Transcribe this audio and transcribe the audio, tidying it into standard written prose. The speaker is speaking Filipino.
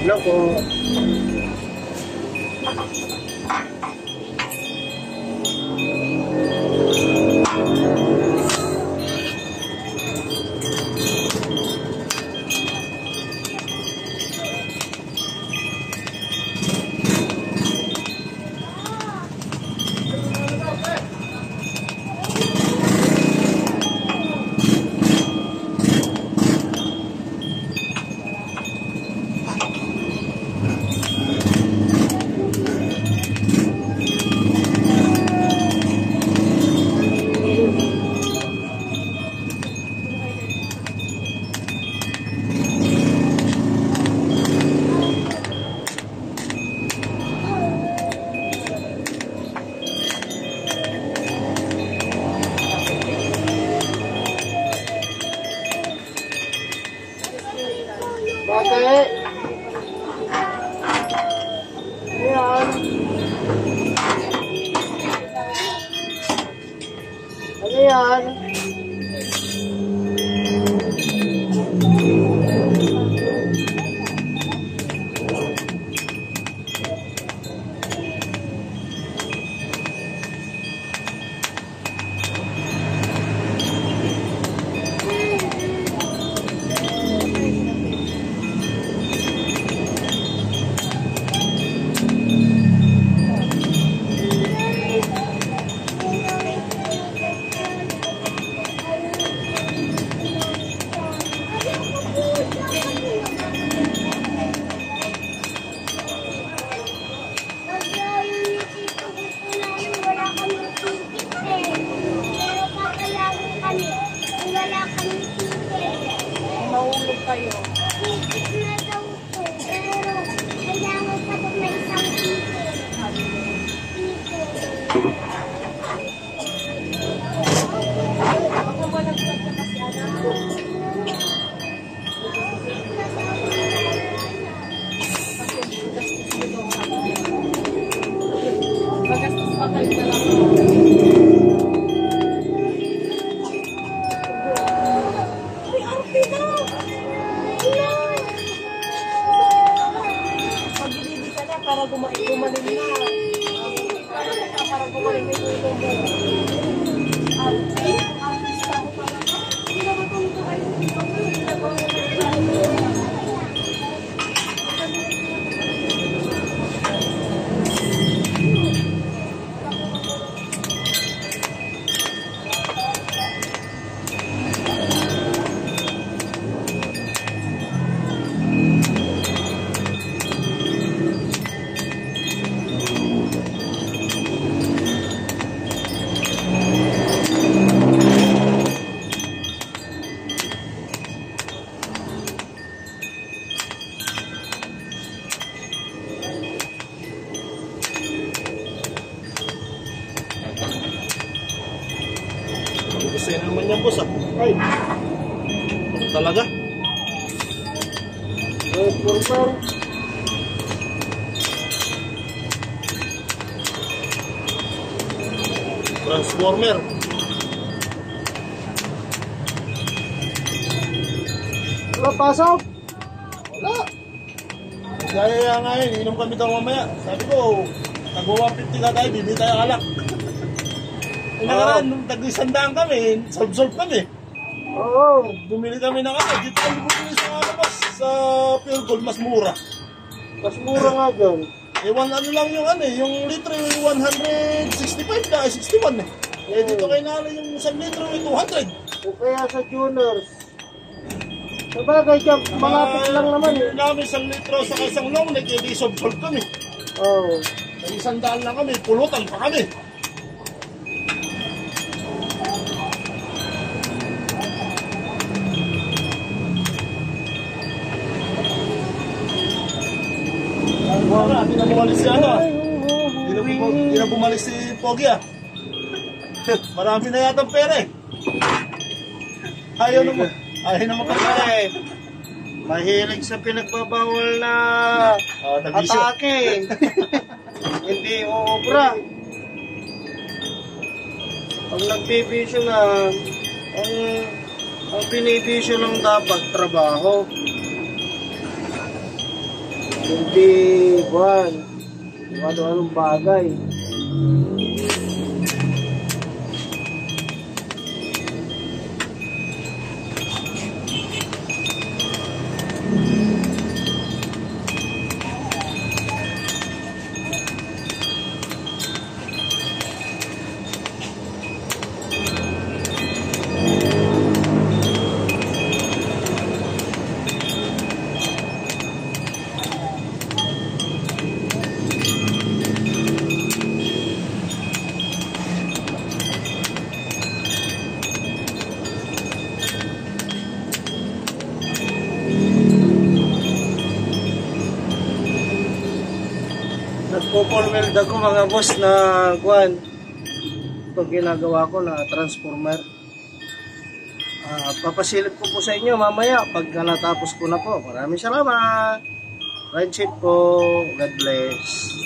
Loko. Bakit? Ayan. Ano yan? Mahulog kayo. Ticket na daw po, pero kailangan pa daw may isang ticket. Ako walang ganda kasi magastos pa kayo na lang. Para gumaling na. Para gumaling na yung ulo mo. Artista ko pala. Hindi na matulog kayo. Gusto naman yan, boss, ah. Ay. Ano talaga? Transformer. Wala pasok? Wala. Kaya nga yun, inom kami daw mamaya. Sabi ko, tag-150 ka tayo, bibili tayo alak. Nakaraan, nung tag-isandaan kami, solve kami. Oo. Bumili kami ng ano, dito kami bumili sa ano, boss, sa Pure Gold, mas mura. Mas mura nga dyan. Eh, ano lang yung ano, yung litro yung 165 na, 61 eh. Eh, dito kayo nalo yung 1 litro yung 200. O kaya sa tuners. Sabagay dyan, malapit lang naman eh. Namin 1 litro sa isang long neck, eh, di solve kami. Oo. Tag-isandaan lang kami, pulutan pa kami. Hindi na bumalik si ano. Hindi na bumalik si Pogi, ah. Marami na yata pera eh. Ayaw naman pera eh. Mahilig sa pinagbabawal na Tagbisyo. atake. Hindi uubra. Pag nagbibisyo na, ang binibisyo lang dapat trabaho. Hindi, buwan. Ano-anong bagay. Nagpo-forward ako mga boss na kuan. Ito ginagawa ko na transformer. Papasilip ko po sa inyo mamaya pag natapos ko na po. Maraming salamat. Ride safe po. God bless.